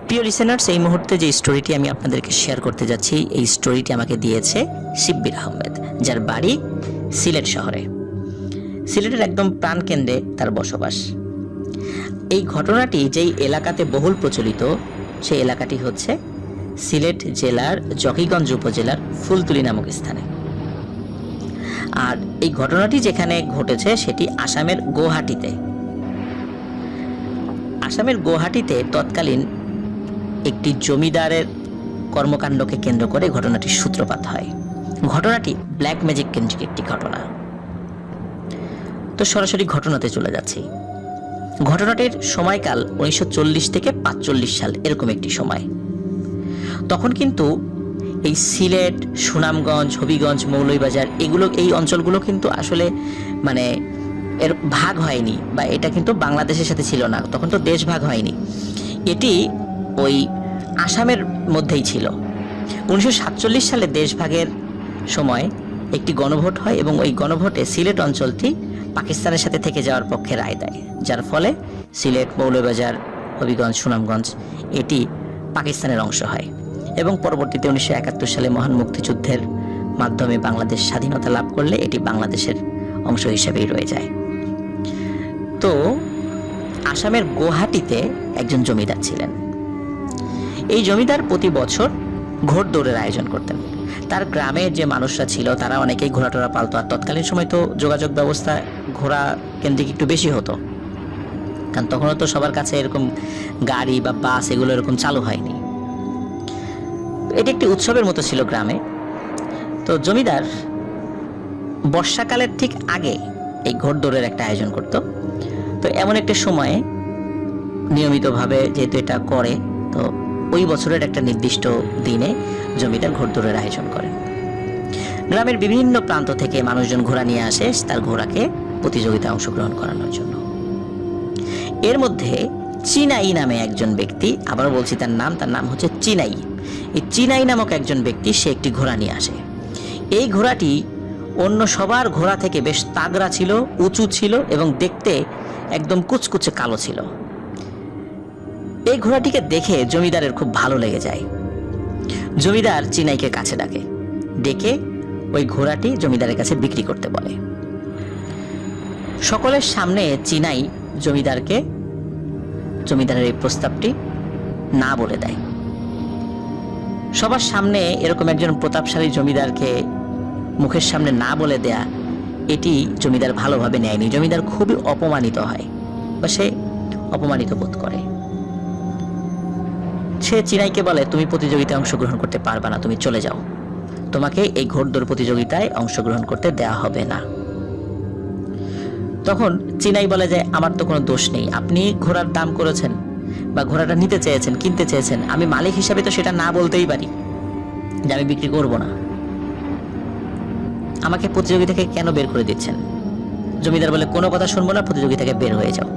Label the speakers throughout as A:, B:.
A: প্রিয় লিসেনার্স, এই মুহূর্তে যে স্টোরিটি আমি আপনাদেরকে শেয়ার করতে যাচ্ছি, এই স্টোরিটি আমাকে দিয়েছে শিব্বির আহমেদ, যার বাড়ি সিলেট শহরে। সিলেটের একদম প্রাণকেন্দ্রে তার বসবাস। এই ঘটনাটি যেই এলাকাতে বহুল প্রচলিত, সেই এলাকাটি হচ্ছে সিলেট জেলার জকিগঞ্জ উপজেলার ফুলতুলি নামক স্থানে। আর এই ঘটনাটি যেখানে ঘটেছে সেটি আসামের গুয়াহাটিতে। আসামের গুয়াহাটিতে তৎকালীন একটি জমিদারের কর্মকাণ্ডকে কেন্দ্র করে ঘটনাটির সূত্রপাত হয়। ঘটনাটি ব্ল্যাক ম্যাজিক কেন্দ্রিক একটি ঘটনা। তো সরাসরি ঘটনাতে চলে যাচ্ছি। ঘটনাটির সময়কাল 1940 থেকে 45 সাল, এরকম একটি সময়। তখন কিন্তু এই সিলেট, সুনামগঞ্জ, হবিগঞ্জ, মৌলভীবাজার এই অঞ্চলগুলো কিন্তু আসলে মানে এর ভাগ হয়নি, বা এটা কিন্তু বাংলাদেশের সাথে ছিল না। তখন তো দেশ ভাগ হয়নি, এটি ওই আসামের মধ্যেই ছিল। 1947 সালে দেশভাগের সময় একটি গণভোট হয় এবং ওই গণভোটে সিলেট অঞ্চলটি পাকিস্তানের সাথে থেকে যাওয়ার পক্ষে রায় দেয়, যার ফলে সিলেট, মৌলভীবাজার, হবিগঞ্জ, সুনামগঞ্জ এটি পাকিস্তানের অংশ হয়। এবং পরবর্তীতে 1971 সালে মহান মুক্তিযুদ্ধের মাধ্যমে বাংলাদেশ স্বাধীনতা লাভ করলে এটি বাংলাদেশের অংশ হিসেবেই রয়ে যায়। তো আসামের গুয়াহাটিতে একজন জমিদার ছিলেন। এই জমিদার প্রতি বছর ঘোড় দৌড়ের আয়োজন করতেন। তার গ্রামের যে মানুষরা ছিল তারা অনেকেই ঘোড়াটোড়া পালতো। আর তৎকালীন সময় তো যোগাযোগ ব্যবস্থা ঘোড়া কেন্দ্রিক একটু বেশি হতো, কারণ তখনও তো সবার কাছে এরকম গাড়ি বা বাস এগুলো এরকম চালু হয়নি। এটি একটি উৎসবের মতো ছিল গ্রামে। তো জমিদার বর্ষাকালের ঠিক আগে এই ঘোড় দৌড়ের একটা আয়োজন করত। তো এমন একটা সময়ে নিয়মিতভাবে যেহেতু এটা করে, তো ওই বছরের একটা নির্দিষ্ট দিনে জমিদার ঘোড় দৌড়ের আয়োজন করেন। গ্রামের বিভিন্ন প্রান্ত থেকে মানুষজন ঘোড়া নিয়ে আসে তার ঘোড়াকে প্রতিযোগিতায় অংশগ্রহণ করানোর জন্য। এর মধ্যে চিনাই নামে একজন ব্যক্তি, আবারও বলছি তার নাম হচ্ছে চিনাই। এই চিনাই নামক একজন ব্যক্তি, সে একটি ঘোড়া নিয়ে আসে। এই ঘোড়াটি অন্য সবার ঘোড়া থেকে বেশ তাগড়া ছিল, উঁচু ছিল এবং দেখতে একদম কুচকুচে কালো ছিল। এই ঘোড়াটিকে দেখে জমিদারের খুব ভালো লেগে যায়। জমিদার চিনাইকে কাছে ডেকে ওই ঘোড়াটি জমিদারের কাছে বিক্রি করতে বলে। সকলের সামনে চিনাই জমিদারের এই প্রস্তাবটি না বলে দেয়। সবার সামনে এরকম একজন প্রতাপশালী জমিদারকে মুখের সামনে না বলে দেয়া, এটি জমিদার ভালোভাবে নেয়নি। জমিদার খুবই অপমানিত হয়, বা সে অপমানিত বোধ করে। সে চিনাইকে বলে, তুমি প্রতিযোগিতায় অংশগ্রহণ করতে পারবে না, তুমি চলে যাও, তোমাকে এই ঘোড়দৌড় প্রতিযোগিতায় অংশগ্রহণ করতে দেয়া হবে না। তখন চিনাই বলে যে, আমার তো কোনো দোষ নেই, আপনি ঘোড়ার দাম করেছেন বা ঘোড়াটা নিতে চেয়েছেন, কিনতে চেয়েছেন, আমি মালিক হিসাবে তো সেটা না বলতেই পারি যে আমি বিক্রি করব না। আমাকে প্রতিযোগিতা থেকে কেন বের করে দিচ্ছেন? জমিদার বলে, কোনো কথা শুনবো না, প্রতিযোগিতা থেকে বের হয়ে যাও।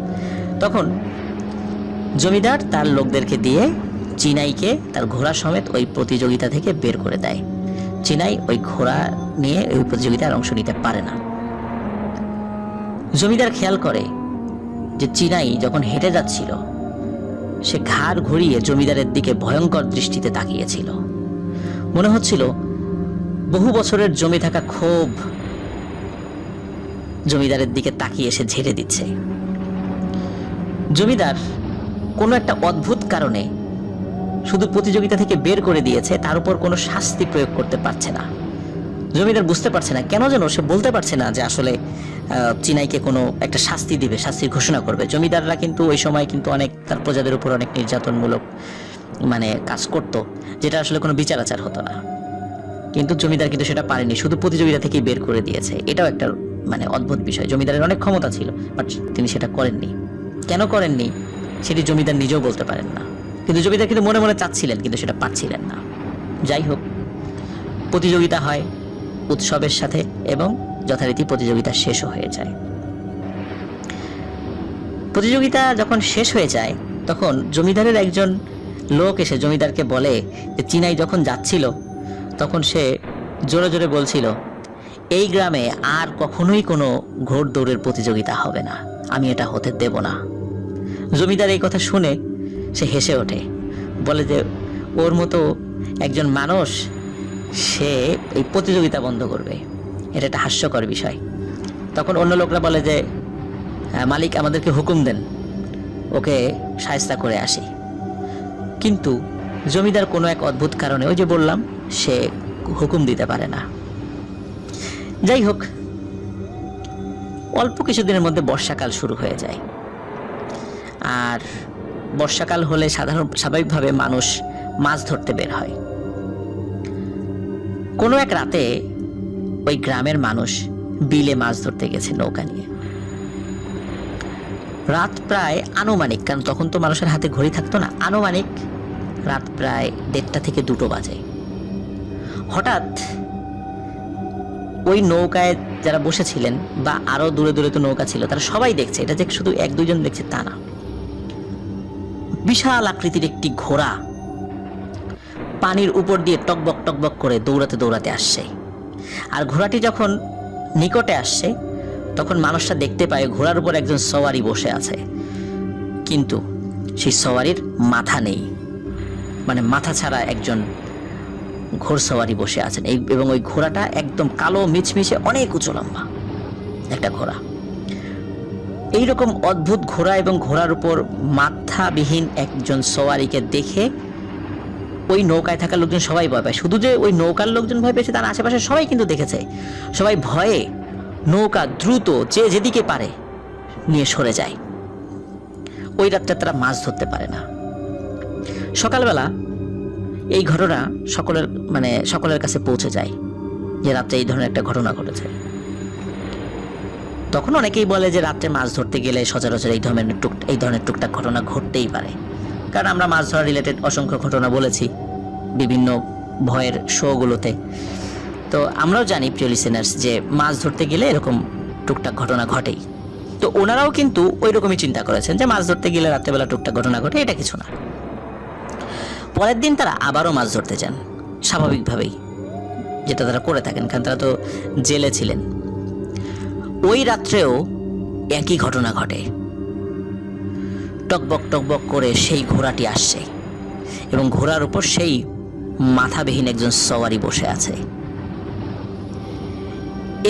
A: তখন জমিদার তার লোকদেরকে দিয়ে চিনাইকে তার ঘোড়া সমেত ওই প্রতিযোগিতা থেকে বের করে দেয়। চিনাই ওই ঘোড়া নিয়ে ওই প্রতিযোগিতায় অংশ নিতে পারে না। জমিদার খেয়াল করে যে চিনাই যখন হেঁটে যাচ্ছিল, সে ঘাড় ঘুরিয়ে জমিদারের দিকে ভয়ঙ্কর দৃষ্টিতে তাকিয়েছিল। মনে হচ্ছিল বহু বছরের জমে থাকা ক্ষোভ জমিদারের দিকে তাকিয়ে সে ঝেড়ে দিচ্ছে। জমিদার কোনো একটা অদ্ভুত কারণে শুধু প্রতিযোগিতা থেকে বের করে দিয়েছে, তার উপর কোনো শাস্তি প্রয়োগ করতে পারছে না। জমিদার বুঝতে পারছে না কেন, যেন সে বলতে পারছে না যে আসলে চিনাইকে কোনো একটা শাস্তি দিবে, শাস্তির ঘোষণা করবে। জমিদাররা কিন্তু ওই সময় কিন্তু অনেক তার প্রজাদের উপর অনেক নির্যাতনমূলক কাজ করত, যেটা আসলে কোনো বিচার আচার হতো না। কিন্তু জমিদার কিন্তু সেটা পারেনি, শুধু প্রতিযোগিতা থেকেই বের করে দিয়েছে। এটাও একটা অদ্ভুত বিষয়। জমিদারের অনেক ক্ষমতা ছিল, বাট তিনি সেটা করেননি। কেন করেননি সেটি জমিদার নিজেও বলতে পারেন না, কিন্তু জমিদার কিন্তু মনে মনে চাচ্ছিলেন, কিন্তু সেটা পারছিলেন না। যাই হোক, প্রতিযোগিতা হয় উৎসবের সাথে এবং যথারীতি প্রতিযোগিতা শেষও হয়ে যায়। প্রতিযোগিতা যখন শেষ হয়ে যায়, তখন জমিদারের একজন লোক এসে জমিদারকে বলে যে চিনাই যখন যাচ্ছিল তখন সে জোরে জোরে বলছিল, এই গ্রামে আর কখনোই কোনো ঘোড় দৌড়ের প্রতিযোগিতা হবে না, আমি এটা হতে দেব না। জমিদার এই কথা শুনে সে হেসে ওঠে, বলে যে ওর মতো একজন মানুষ সে এই প্রতিযোগিতা বন্ধ করবে, এটা একটা হাস্যকর বিষয়। তখন অন্য লোকরা বলে যে মালিক আমাদেরকে হুকুম দেন, ওকে শায়েস্তা করে আসি। কিন্তু জমিদার কোনো এক অদ্ভুত কারণে, ওই যে বললাম, সে হুকুম দিতে পারে না। যাই হোক, অল্প কিছুদিনের মধ্যে বর্ষাকাল শুরু হয়ে যায়। আর বর্ষাকাল হলে স্বাভাবিকভাবে মানুষ মাছ ধরতে বের হয়। কোনো এক রাতে ওই গ্রামের মানুষ বিলে মাছ ধরতে গেছে নৌকা নিয়ে। রাত প্রায় আনুমানিক, কারণ তখন তো মানুষের হাতে ঘড়ি থাকতো না, আনুমানিক রাত প্রায় 1:30 থেকে 2টো বাজে। হঠাৎ ওই নৌকায় যারা বসেছিলেন বা আরো দূরে দূরে তো নৌকা ছিল, তারা সবাই দেখছে, এটা যে শুধু 1-2 জন দেখছে তা না, বিশাল আকৃতির একটি ঘোড়া পানির উপর দিয়ে টকবক টকবক করে দৌড়াতে দৌড়াতে আসছে। আর ঘোড়াটি যখন নিকটে আসছে তখন মানুষটা দেখতে পায় ঘোড়ার উপর একজন সওয়ারি বসে আছে, কিন্তু সেই সওয়ারির মাথা নেই, মানে মাথা ছাড়া একজন ঘোড়সওয়ারি বসে আছেন। এবং ওই ঘোড়াটা একদম কালো মিচমিচে অনেক উঁচু লম্বা একটা ঘোড়া। এইরকম অদ্ভুত ঘোড়া এবং ঘোড়ার উপর মাথাবিহীন একজন সওয়ারিকে দেখে ওই নৌকায় থাকা লোকজন সবাই ভয় পায়। শুধু যে ওই নৌকার লোকজন ভয় পেয়েছে তার আশেপাশে সবাই কিন্তু দেখেছে। সবাই ভয়ে নৌকা দ্রুত যে যেদিকে পারে নিয়ে সরে যায়। ওই রাতটা তারা মাছ ধরতে পারে না। সকালবেলা এই ঘটনা সকলের কাছে পৌঁছে যায় যে রাত্রে এই ধরনের একটা ঘটনা ঘটেছে। তখন অনেকেই বলে যে রাত্রে মাছ ধরতে গেলে সচরাচর এই ধরনের টুকটাক ঘটনা ঘটতেই পারে, কারণ আমরা মাছ ধরা রিলেটেড অসংখ্য ঘটনা বলেছি বিভিন্ন ভয়ের শোগুলোতে। তো আমরাও জানি প্রিয় লিসেনার্স যে মাছ ধরতে গেলে এরকম টুকটাক ঘটনা ঘটেই। তো ওনারাও কিন্তু ওই রকমই চিন্তা করেছেন যে মাছ ধরতে গেলে রাত্রেবেলা টুকটাক ঘটনা ঘটে, এটা কিছু না। পরের দিন তারা আবারও মাছ ধরতে যান স্বাভাবিকভাবেই, যেটা তারা করে থাকেন, কারণ তারা তো জেলে ছিলেন। ওই রাত্রেও একই ঘটনা ঘটে। টকবক টকবক করে সেই ঘোড়াটি আসছে এবং ঘোড়ার উপর সেই মাথাবিহীন একজন সওয়ারি বসে আছে।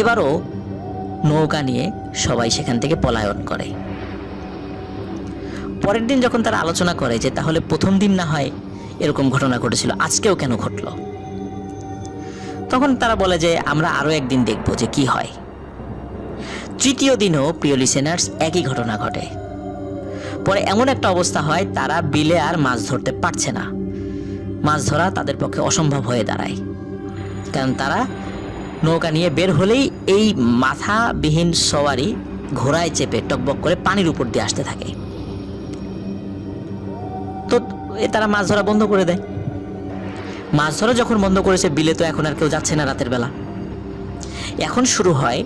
A: এবারও নৌকা নিয়ে সবাই সেখান থেকে পলায়ন করে। পরের দিন যখন তারা আলোচনা করে যে তাহলে প্রথম দিন না হয় এরকম ঘটনা ঘটেছিল, আজকেও কেন ঘটলো, তখন তারা বলে যে আমরা আরো একদিন দেখব যে কি হয়। তৃতীয় দিনও প্রিয় লিসেনার্স একই ঘটনা ঘটে। পরে এমন একটা অবস্থা হয় তারা বিলে আর মাছ ধরতে পারছে না, মাছ ধরা তাদের পক্ষে অসম্ভব হয়ে দাঁড়ায়, কারণ তারা নৌকা নিয়ে বের হলেই এই মাথাবিহীন সওয়ারি ঘোড়ায় চেপে টকবক করে পানির উপর দিয়ে আসতে থাকে। তো তারা মাছ ধরা বন্ধ করে দেয়। মাছ ধরা যখন বন্ধ করেছে, বিলে তো এখন আর কেউ যাচ্ছে না রাতের বেলা। এখন শুরু হয়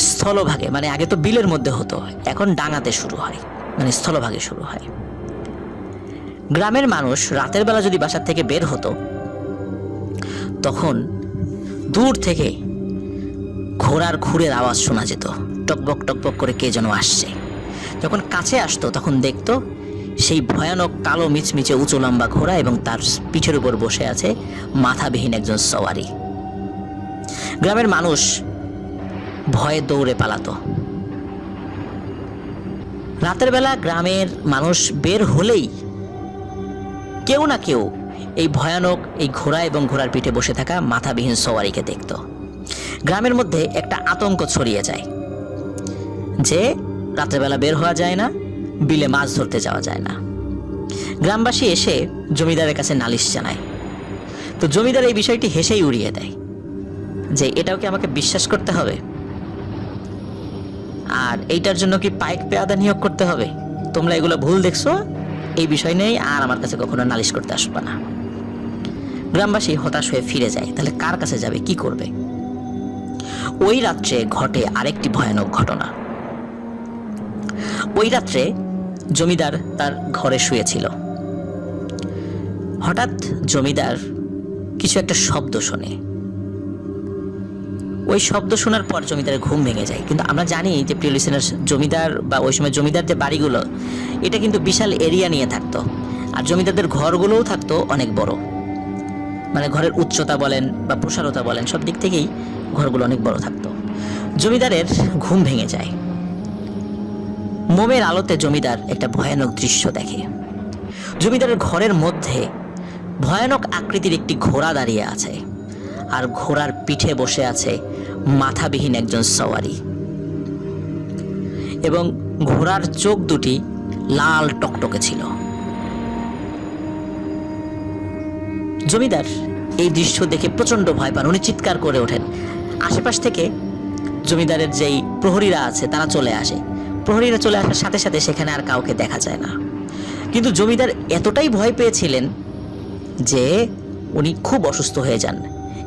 A: স্থলভাগে, মানে আগে তো বিলের মধ্যে হতো, এখন ডাঙাতে শুরু হয়, মানে স্থলভাগে শুরু হয়। গ্রামের মানুষ রাতের বেলা যদি বাসা থেকে বের হতো তখন দূর থেকে ঘোড়ার খুরের আওয়াজ শোনা যেত, টকবক টকবক করে কে যেন আসছে। যখন কাছে আসতো তখন দেখতো সেই ভয়ানক কালো মিচমিচে উঁচু লম্বা ঘোড়া এবং তার পিঠের উপর বসে আছে মাথাবিহীন একজন সওয়ারি। গ্রামের মানুষ ভয়ে দৌড়ে পালাতো। রাতের বেলা গ্রামের মানুষ বের হলেই কেউ না কেউ এই ভয়ানক এই ঘোড়া এবং ঘোড়ার পিঠে বসে থাকা মাথাবিহীন সওয়ারিকে দেখত। গ্রামের মধ্যে একটা আতঙ্ক ছড়িয়ে যায় যে রাত্রেবেলা বের হওয়া যায় না, বিলে মাছ ধরতে যাওয়া যায় না। গ্রামবাসী এসে জমিদারের কাছে নালিশ জানায়। তো জমিদার এই বিষয়টি হেসেই উড়িয়ে দেয় যে এটাও কি আমাকে বিশ্বাস করতে হবে, আর এইটার জন্য কি পাইক পেয়াদা নিয়োগ করতে হবে? তোমরা এগুলো ভুল দেখছো, এই বিষয় নেই আর আমার কাছে কখনো নালিশ করতে আসবে না। গ্রামবাসী হতাশ হয়ে ফিরে যায়। তাহলে কার কাছে যাবে, কি করবে? ওই রাত্রে ঘটে আরেকটি ভয়ানক ঘটনা। ওই রাত্রে জমিদার তার ঘরে শুয়েছিল। হঠাৎ জমিদার কিছু একটা শব্দ শোনে। ওই শব্দ শোনার পর জমিদারের ঘুম ভেঙে যায়। কিন্তু আমরা জানি যে প্রিয় লিসেনার্স, জমিদার বা ওই সময় জমিদার যে বাড়িগুলো, এটা কিন্তু বিশাল এরিয়া নিয়ে থাকতো। আর জমিদারদের ঘরগুলোও থাকতো অনেক বড়, মানে ঘরের উচ্চতা বলেন বা প্রসারতা বলেন সব দিক থেকেই ঘরগুলো অনেক বড় থাকতো। জমিদারের ঘুম ভেঙে যায়। মোমের আলোতে জমিদার একটা ভয়ানক দৃশ্য দেখে। জমিদারের ঘরের মধ্যে ভয়ানক আকৃতির একটি ঘোড়া দাঁড়িয়ে আছে, আর ঘোড়ার পিঠে বসে আছে মাথাবিহীন একজন সওয়ারি, এবং ঘোড়ার চোখ দুটি লাল টকটকে ছিল। জমিদার এই দৃশ্য দেখে প্রচন্ড ভয় পান, উনি চিৎকার করে ওঠেন। আশেপাশ থেকে জমিদারের যেই প্রহরীরা আছে তারা চলে আসে। প্রহরীরা চলে আসার সাথে সাথে সেখানে আর কাউকে দেখা যায় না। কিন্তু জমিদার এতটাই ভয় পেয়েছিলেন যে উনি খুব অসুস্থ হয়ে যান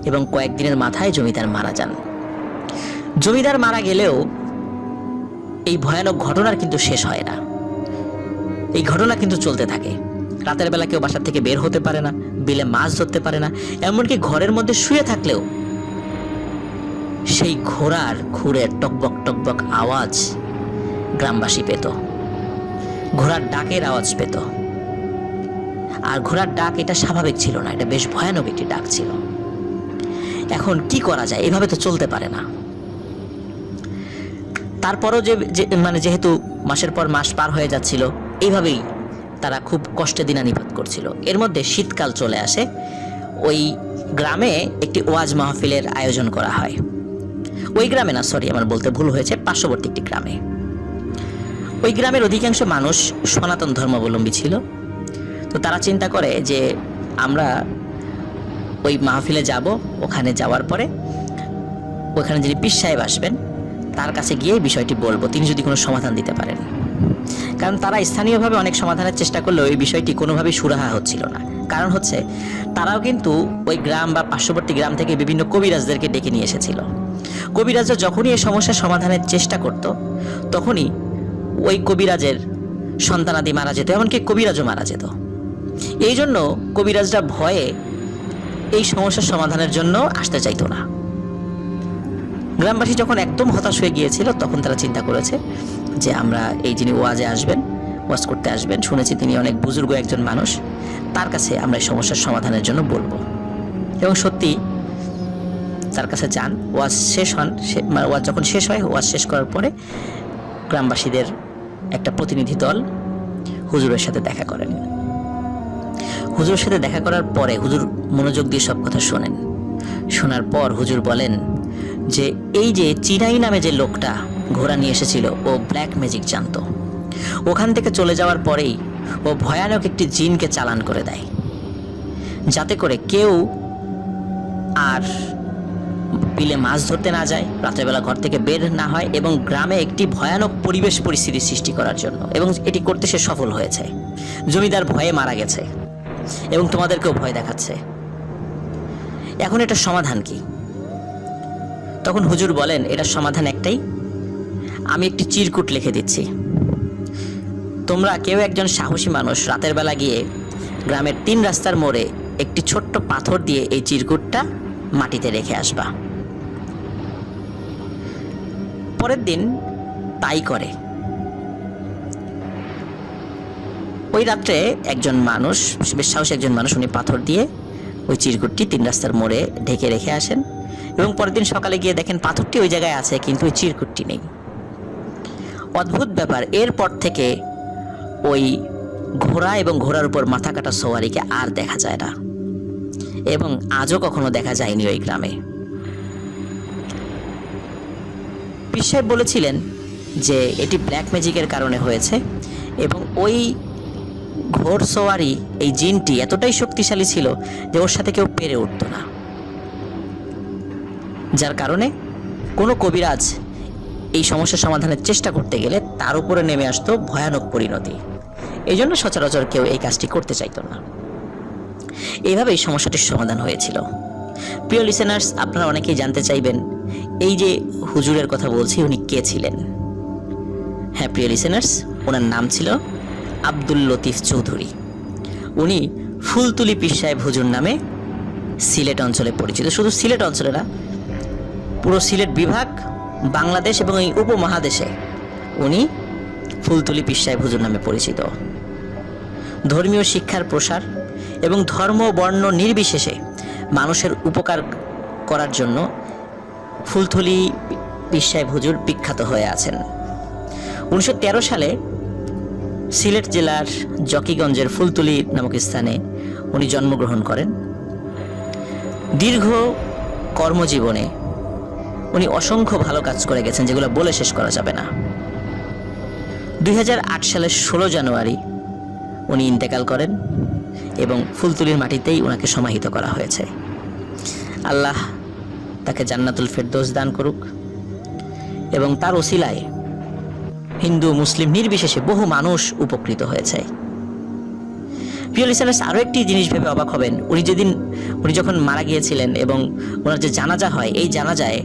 A: এবং কয়েকদিনের মাথায় জমিদার মারা যান। জমিদার মারা গেলেও এই ভয়ানক ঘটনার কিন্তু শেষ হয় না। এই ঘটনা কিন্তু চলতে থাকে। রাতের বেলা কেউ বাসা থেকে বের হতে পারে না, বিলে মাছ ধরতে পারে না, এমনকি ঘরের মধ্যে শুয়ে থাকলেও সেই ঘোড়ার খুরের টকবক টকবক আওয়াজ গ্রামবাসী পেত, ঘোড়ার ডাকের আওয়াজ পেত। আর ঘোড়ার ডাক এটা স্বাভাবিক ছিল না, এটা বেশ ভয়ানক একটি ডাক ছিল। এখন কি করা যায়, এভাবে তো চলতে পারে না। তারপরও যেহেতু মাসের পর মাস পার হয়ে যাচ্ছিল, এইভাবেই তারা খুব কষ্টে দিনানিপাত করছিল। এর মধ্যে শীতকাল চলে আসে। ওই গ্রামে একটি ওয়াজ মাহফিলের আয়োজন করা হয়। ওই গ্রামে না, সরি আমার বলতে ভুল হয়েছে, পার্শ্ববর্তী একটি গ্রামে। ওই গ্রামের অধিকাংশ মানুষ সনাতন ধর্মাবলম্বী ছিল। তো তারা চিন্তা করে যে আমরা ওই মাহফিলে যাব, ওখানে যাওয়ার পরে ওখানে যিনি পীর সাহেব আসবেন তার কাছে গিয়ে বিষয়টি বলবো, তিনি যদি কোনো সমাধান দিতে পারেন। কারণ তারা স্থানীয়ভাবে অনেক সমাধানের চেষ্টা করলেও এই বিষয়টি কোনোভাবেই সুরাহা হচ্ছিল না। কারণ হচ্ছে তারাও কিন্তু ওই গ্রাম বা পার্শ্ববর্তী গ্রাম থেকে বিভিন্ন কবিরাজদেরকে ডেকে নিয়ে এসেছিল। কবিরাজরা যখনই এই সমস্যার সমাধানের চেষ্টা করত তখনই ওই কবিরাজের সন্তানাদি মারা যেত, এমনকি কবিরাজও মারা যেত। এই জন্য কবিরাজরা ভয়ে এই সমস্যার সমাধানের জন্য আসতে চাইতো না। গ্রামবাসী যখন একদম হতাশ হয়ে গিয়েছিল তখন তারা চিন্তা করেছে যে আমরা এই যিনি ওয়াজে আসবেন, ওয়াজ করতে আসবেন, শুনেছি তিনি অনেক বুজুর্গ একজন মানুষ, তার কাছে আমরা এই সমস্যার সমাধানের জন্য বলবো। এবং সত্যি তার কাছে যান। ওয়াজ শেষ হন, ওয়াজ যখন শেষ হয়, ওয়াজ শেষ করার পরে গ্রামবাসীদের একটা প্রতিনিধি দল হুজুরের সাথে দেখা করেন। হুজুরের সাথে দেখা করার পরে হুজুর মনোযোগ দিয়ে সব কথা শোনেন। শোনার পর হুজুর বলেন যে এই যে চিনাই নামে যে লোকটা ঘোড়া নিয়ে এসেছিল ও ব্ল্যাক ম্যাজিক জানতো। ওখান থেকে চলে যাওয়ার পরেই ও ভয়ানক একটি জিনকে চালান করে দেয়, যাতে করে কেউ আর বিলে মাছ ধরতে না যায়, রাত্রেবেলা ঘর থেকে বের না হয়, এবং গ্রামে একটি ভয়ানক পরিবেশ পরিস্থিতি সৃষ্টি করার জন্য। এবং এটি করতে সে সফল হয়েছে। জমিদার ভয়ে মারা গেছে এবং তোমাদেরকেও ভয় দেখাচ্ছে। এখন এটার সমাধান কি? তখন হুজুর বলেন এটার সমাধান একটাই, আমি একটি চিরকুট লিখে দিচ্ছি। তোমরা কেউ একজন সাহসী মানুষ রাতের বেলা গিয়ে গ্রামের 3 রাস্তার মোড়ে একটি ছোট্ট পাথর দিয়ে এই চিরকুটটা মাটিতে রেখে আসবা। পরের দিন তাই করে। ওই রাত্রে একজন মানুষ, বেশ সাহসী একজন মানুষ, উনি পাথর দিয়ে ওই চিরকুটটি 3 রাস্তার মোড়ে ঢেকে রেখে আসেন। এবং পরের দিন সকালে গিয়ে দেখেন পাথরটি ওই জায়গায় আছে, কিন্তু ওই চিরকুটটি নেই। অদ্ভুত ব্যাপার, এরপর থেকে ওই ঘোড়া এবং ঘোড়ার উপর মাথা কাটা সওয়ারিকে আর দেখা যায় না, এবং আজও কখনো দেখা যায়নি ওই গ্রামে। পীর সাহেব বলেছিলেন যে এটি ব্ল্যাক ম্যাজিকের কারণে হয়েছে, এবং ওই ঘোড় সওয়ারি, এই জিনটি এতটাই শক্তিশালী ছিল যে ওর সাথে কেউ পেরে উঠত না, যার কারণে কোনো কবিরাজ এই সমস্যার সমাধানের চেষ্টা করতে গেলে তার উপরে নেমে আসতো ভয়ানক পরিণতি। এই জন্য সচরাচর কেউ এই কাজটি করতে চাইতো না। এইভাবে এই সমস্যাটির সমাধান হয়েছিল। প্রিয় লিসেনার্স, আপনারা অনেকেই জানতে চাইবেন এই যে হুজুরের কথা বলছি উনি কে ছিলেন। হ্যাঁ প্রিয় লিসেনার্স, ওনার নাম ছিল আব্দুল লতিফ চৌধুরী। উনি ফুলতুলি পীর সাহেব হুজুর নামে সিলেট অঞ্চলে পরিচিত। শুধু সিলেট অঞ্চলে না, পুরো সিলেট বিভাগ, বাংলাদেশ এবং এই উপমহাদেশে উনি ফুলতুলি পীর সাহেব হুজুর নামে পরিচিত। ধর্মীয় শিক্ষার প্রসার এবং ধর্ম বর্ণ নির্বিশেষে মানুষের উপকার করার জন্য ফুলতলি পীর সাহেব হুজুর বিখ্যাত হয়ে আছেন। 1913 সালে সিলেট জেলার জকিগঞ্জের ফুলতলি নামক স্থানে উনি জন্মগ্রহণ করেন। দীর্ঘ কর্মজীবনে উনি অসংখ্য ভালো কাজ করে গেছেন, যেগুলো বলে শেষ করা যাবে না। 2008 সালের 16 জানুয়ারি উনি ইন্তেকাল করেন এবং ফুলতলির মাটিতেই ওনাকে সমাহিত করা হয়েছে। আল্লাহ তাকে জান্নাতুল ফেরদৌস দান করুক এবং তার ওসিলায় হিন্দু মুসলিম নির্বিশেষে বহু মানুষ উপকৃত হয়েছে। প্রিয় লিসেনার্স, আরও একটি জিনিস ভেবে অবাক হবেন, উনি যখন মারা গিয়েছিলেন এবং ওনার যে জানাজা হয়, এই জানাজায়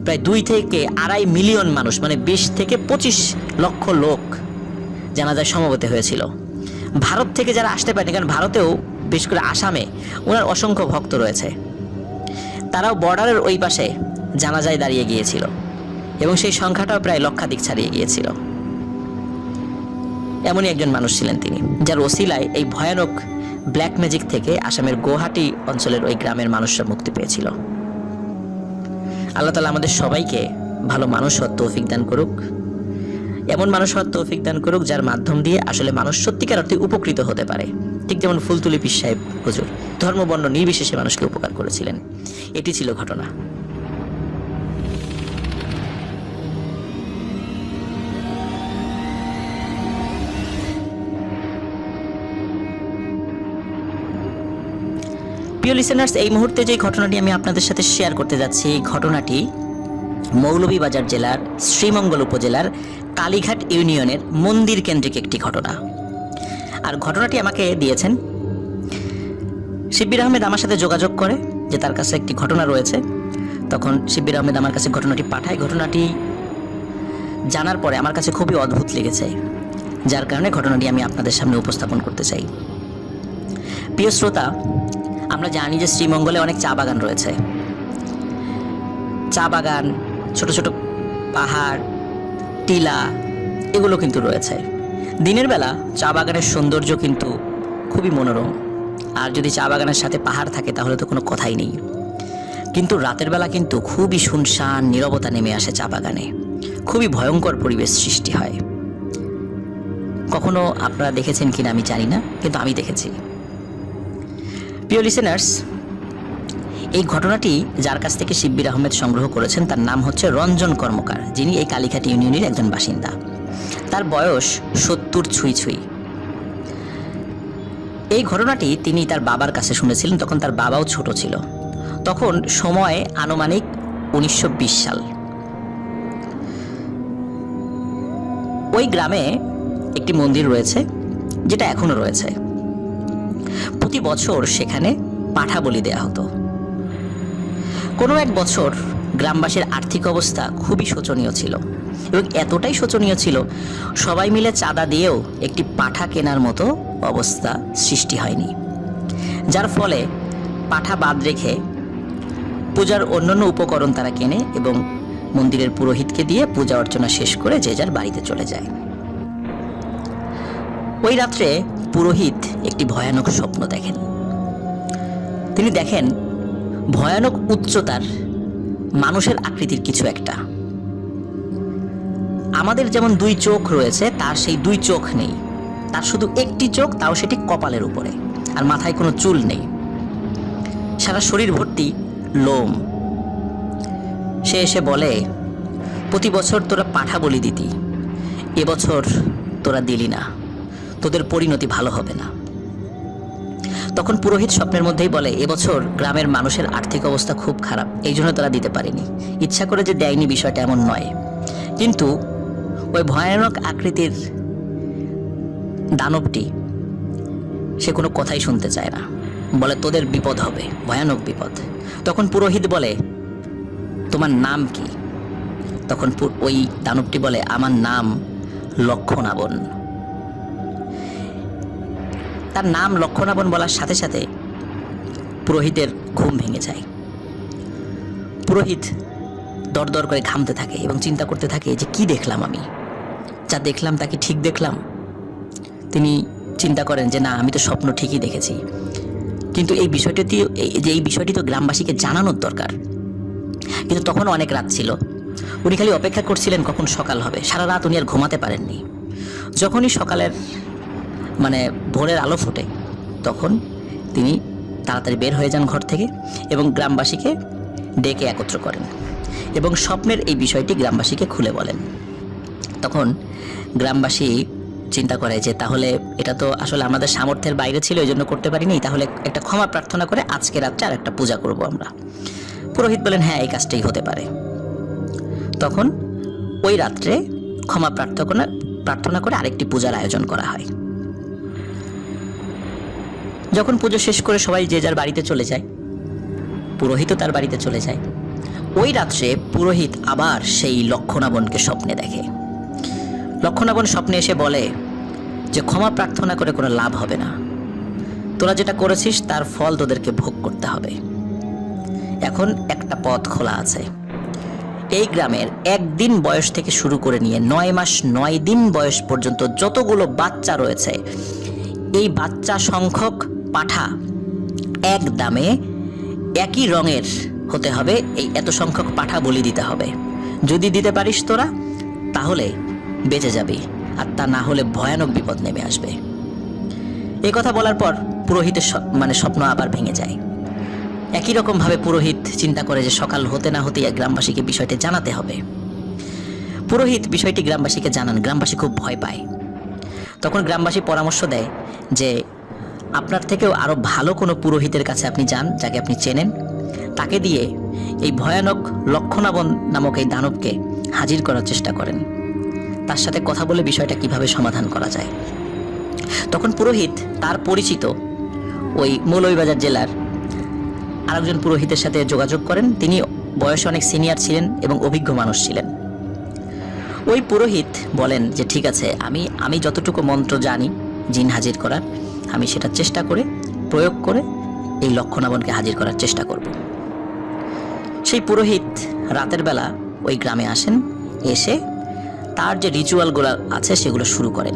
A: প্রায় 2 থেকে 2.5 মিলিয়ন মানুষ, মানে 20 থেকে 25 লক্ষ লোক জানাজায় সমবেত হয়েছিল। ভারত থেকে যারা আসতে পারেনি, কারণ ভারতেও বিশেষ করে আসামে ওনার অসংখ্য ভক্ত রয়েছে, তারাও বর্ডারের ওই পাশে জানাজায় দাঁড়িয়ে গিয়েছিল এবং সেই সংখ্যাটাও প্রায় লক্ষাধিক ছাড়িয়ে গিয়েছিল। এমনই একজন মানুষ ছিলেন তিনি, যার ওসিলায় এই ভয়ানক ব্ল্যাক ম্যাজিক থেকে আসামের গুয়াহাটি অঞ্চলের ওই গ্রামের মানুষরা মুক্তি পেয়েছিল। আল্লাহ তাআলা আমাদের সবাইকে ভালো মানুষ হওয়ার তৌফিক দান করুক, এমন মানুষ হওয়ার তৌফিক দান করুক যার মাধ্যম দিয়ে আসলে মানুষ সত্যিকার অর্থে উপকৃত হতে পারে। ঠিক যেমন ফুলতলি পীর সাহেব হুজুর ধর্ম বর্ণ নির্বিশেষে মানুষকে উপকার করেছিলেন। এটি ছিল ঘটনা। প্রিয় লিসেনার্স, এই মুহূর্তে যে ঘটনাটি আমি আপনাদের সাথে শেয়ার করতে যাচ্ছি, এই ঘটনাটি মৌলভীবাজার জেলার শ্রীমঙ্গল উপজেলার কালীঘাট ইউনিয়নের মন্দির কেন্দ্রিক একটি ঘটনা। আর ঘটনাটি আমাকে দিয়েছেন শিব্বির আহমেদ, আমার সাথে যোগাযোগ করে যে তার কাছে একটি ঘটনা রয়েছে। তখন শিব্বির আহমেদ আমার কাছে ঘটনাটি পাঠায়। ঘটনাটি জানার পরে আমার কাছে খুবই অদ্ভুত লেগেছে, যার কারণে ঘটনাটি আমি আপনাদের সামনে উপস্থাপন করতে চাই। প্রিয় শ্রোতা, আমরা জানি যে শ্রীমঙ্গলে অনেক চা বাগান রয়েছে। চা বাগান, ছোট ছোট পাহাড়, টিলা, এগুলো কিন্তু রয়েছে। দিনের বেলা চা বাগানের সৌন্দর্য কিন্তু খুবই মনোরম, আর যদি চা বাগানের সাথে পাহাড় থাকে তাহলে তো কোনো কথাই নেই। কিন্তু রাতের বেলা কিন্তু খুবই শুনশান নীরবতা নেমে আসে চা বাগানে, খুবই ভয়ঙ্কর পরিবেশ সৃষ্টি হয়। কখনো আপনারা দেখেছেন কিনা আমি জানি না, কিন্তু আমি দেখেছি। প্রিয় লিসেনার্স, এই ঘটনাটি যার কাছ থেকে শিব্বির আহমেদ সংগ্রহ করেছেন তার নাম হচ্ছে রঞ্জন কর্মকার, যিনি এই কালীঘাট ইউনিয়নের একজন বাসিন্দা। তার বয়স 70 ছুঁই ছুঁই। এই ঘটনাটি তিনি তার বাবার কাছে শুনেছিলেন, তখন তার বাবাও ছোট ছিল। তখন সময় আনুমানিক 1920 সাল। ওই গ্রামে একটি মন্দির রয়েছে, যেটা এখনো রয়েছে। প্রতি বছর সেখানে পাঠা বলি দেয়া হতো। কোনো এক বছর গ্রামবাসীর আর্থিক অবস্থা খুবই শোচনীয় ছিল এবং এতটাই শোচনীয় ছিল সবাই মিলে চাঁদা দিয়েও একটি পাঠা কেনার মতো অবস্থা সৃষ্টি হয়নি, যার ফলে পাঠা বাদ রেখে পূজার অন্যান্য উপকরণ তারা কেনে এবং মন্দিরের পুরোহিতকে দিয়ে পূজা অর্চনা শেষ করে যে যার বাড়িতে চলে যায়। ওই রাত্রে পুরোহিত একটি ভয়ানক স্বপ্ন দেখেন। তিনি দেখেন ভয়ানক উচ্চতার মানুষের আকৃতির কিছু একটা। আমাদের যেমন 2 চোখ রয়েছে, তার সেই 2 চোখ নেই, তার শুধু একটি চোখ, তাও সেটি কপালের উপরে, আর মাথায় কোনো চুল নেই, সারা শরীর ভর্তি লোম। সে এসে বলে, প্রতি বছর তোরা পাঠা বলি দিতি, এবছর তোরা দিলি না, তোদের পরিণতি ভালো হবে না। তখন পুরোহিত স্বপ্নের মধ্যেই বলে, এবছর গ্রামের মানুষের আর্থিক অবস্থা খুব খারাপ, এই জন্য তারা দিতে পারেনি, ইচ্ছা করে যে দেয়নি বিষয়টা এমন নয়। কিন্তু ওই ভয়ানক আকৃতির দানবটি সে কোনো কথাই শুনতে চায় না, বলে তোদের বিপদ হবে, ভয়ানক বিপদ। তখন পুরোহিত বলে, তোমার নাম কি? তখন ওই দানবটি বলে, আমার নাম লক্ষণাবন। তার নাম লক্ষণাবন বলার সাথে সাথে পুরোহিতের ঘুম ভেঙে যায়। পুরোহিত দরদর করে ঘামতে থাকে এবং চিন্তা করতে থাকে যে কি দেখলাম আমি, যা দেখলাম তা কি ঠিক দেখলাম? তিনি চিন্তা করেন যে না, আমি তো স্বপ্ন ঠিকই দেখেছি, কিন্তু এই বিষয়টি তো গ্রামবাসীকে জানানোর দরকার। কিন্তু তখন অনেক রাত ছিল, উনি খালি অপেক্ষা করছিলেন কখন সকাল হবে। সারা রাত উনি আর ঘুমাতে পারেননি। যখনই সকালের ভোরের আলো ফোটে, তখন তিনি তাড়াতাড়ি বের হয়ে যান ঘর থেকে এবং গ্রামবাসীকে ডেকে একত্র করেন এবং স্বপ্নের এই বিষয়টি গ্রামবাসীকে খুলে বলেন। তখন গ্রামবাসী চিন্তা করে যে তাহলে এটা তো আসলে আমাদের সামর্থ্যের বাইরে ছিল, এই জন্য করতে পারিনি, তাহলে একটা ক্ষমা প্রার্থনা করে আজকে রাত্রে আর একটা পূজা করব আমরা। পুরোহিত বলেন হ্যাঁ, এই কাজটাই হতে পারে। তখন ওই রাত্রে ক্ষমা প্রার্থনা করে আরেকটি পূজার আয়োজন করা হয়। যখন পুজো শেষ করে সবাই যে যার বাড়িতে চলে যায়, পুরোহিতও তার বাড়িতে চলে যায়, ওই রাত্রে পুরোহিত আবার সেই লক্ষণাবনকে স্বপ্নে দেখে। লক্ষণাবন স্বপ্নে এসে বলে যে ক্ষমা প্রার্থনা করে কোনো লাভ হবে না, তোরা যেটা করেছিস তার ফল তোদেরকে ভোগ করতে হবে। এখন একটা পথ খোলা আছে। এই গ্রামের 1 দিন বয়স থেকে শুরু করে নিয়ে 9 মাস 9 দিন বয়স পর্যন্ত যতগুলো বাচ্চা রয়েছে, এই বাচ্চা সংখ্যক পাঠা এক দামে একই রঙের হতে হবে। এই এত সংখ্যক পাঠা বলি দিতে হবে। যদি দিতে পারিস তোরা, তাহলে বেঁচে যাবি, আর তা না হলে ভয়ানক বিপদ নেমে আসবে। এই কথা বলার পর পুরোহিতের স্বপ্ন আবার ভেঙে যায়। একই রকমভাবে পুরোহিত চিন্তা করে যে সকাল হতে না হতেই গ্রামবাসীকে বিষয়টি জানাতে হবে। পুরোহিত বিষয়টি গ্রামবাসীকে জানান। গ্রামবাসী খুব ভয় পায়। তখন গ্রামবাসী পরামর্শ দেয় যে আপনার থেকেও আরও ভালো কোনো পুরোহিতের কাছে আপনি যান, যাকে আপনি চেনেন, তাকে দিয়ে এই ভয়ানক লক্ষণাবন নামক এই দানবকে হাজির করার চেষ্টা করেন। তার সাথে কথা বলে বিষয়টা কিভাবে সমাধান করা যায়। তখন পুরোহিত তার পরিচিত ওই মৌলভীবাজার জেলার আরেকজন পুরোহিতের সাথে যোগাযোগ করেন। তিনি বয়সে অনেক সিনিয়র ছিলেন এবং অভিজ্ঞ মানুষ ছিলেন। ওই পুরোহিত বলেন যে ঠিক আছে, আমি যতটুকু মন্ত্র জানি জিন হাজির করার, আমি সেটা চেষ্টা করে প্রয়োগ করে এই লক্ষণাবনকে হাজির করার চেষ্টা করব। সেই পুরোহিত রাতের বেলা ওই গ্রামে আসেন। এসে তার যে রিচুয়ালগুলো আছে সেগুলো শুরু করেন।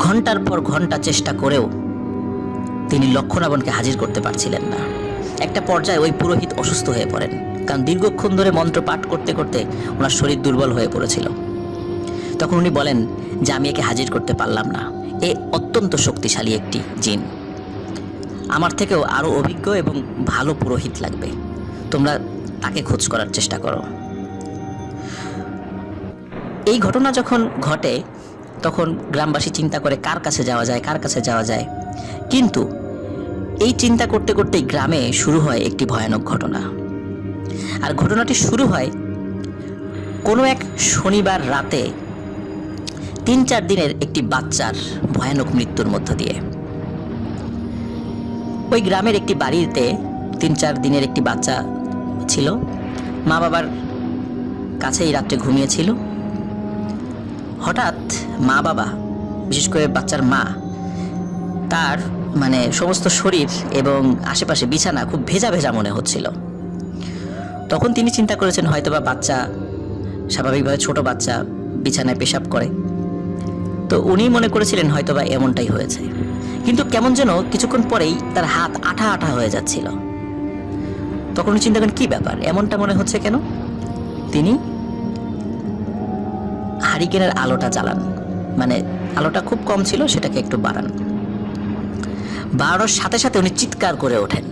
A: ঘন্টার পর ঘন্টা চেষ্টা করেও তিনি লক্ষণাবনকে হাজির করতে পারছিলেন না। একটা পর্যায়ে ওই পুরোহিত অসুস্থ হয়ে পড়েন, কারণ দীর্ঘক্ষণ ধরে মন্ত্র পাঠ করতে করতে ওনার শরীর দুর্বল হয়ে পড়েছিল। তখন উনি বলেন যে আমি একে হাজির করতে পারলাম না, এ অত্যন্ত শক্তিশালী একটি জিন, আমার থেকেও আরও অভিজ্ঞ এবং ভালো পুরোহিত লাগবে, তোমরা তাকে খোঁজ করার চেষ্টা করো। এই ঘটনা যখন ঘটে তখন গ্রামবাসী চিন্তা করে কার কাছে যাওয়া যায়। কিন্তু এই চিন্তা করতে করতেই গ্রামে শুরু হয় একটি ভয়ানক ঘটনা। আর ঘটনাটি শুরু হয় কোনো এক শনিবার রাতে 3-4 দিনের একটি বাচ্চার ভয়ানক মৃত্যুর মধ্য দিয়ে। ওই গ্রামের একটি বাড়িতে 3-4 দিনের একটি বাচ্চা ছিল। মা বাবার কাছেই রাত্রে ঘুমিয়েছিল। হঠাৎ মা বাবা, বিশেষ করে বাচ্চার মা, তার সমস্ত শরীর এবং আশেপাশে বিছানা খুব ভেজা ভেজা মনে হচ্ছিল। তখন তিনি চিন্তা করেছেন হয়তোবা বাচ্চা স্বাভাবিকভাবে, ছোট বাচ্চা বিছানায় পেশাব করে, তো উনি মনে করেছিলেন হয়তোবা এমনটাই হয়েছে। কিন্তু কেমন যেন কিছুক্ষণ পরেই তার হাত আঠা আঠা হয়ে যাচ্ছিল। তখন উনি চিন্তা করেন কি ব্যাপার, এমনটা মনে হচ্ছে কেন। তিনি হারিকেনের আলোটা জ্বালান, আলোটা খুব কম ছিল, সেটাকে একটু বাড়ানোর সাথে সাথে উনি চিৎকার করে ওঠেন।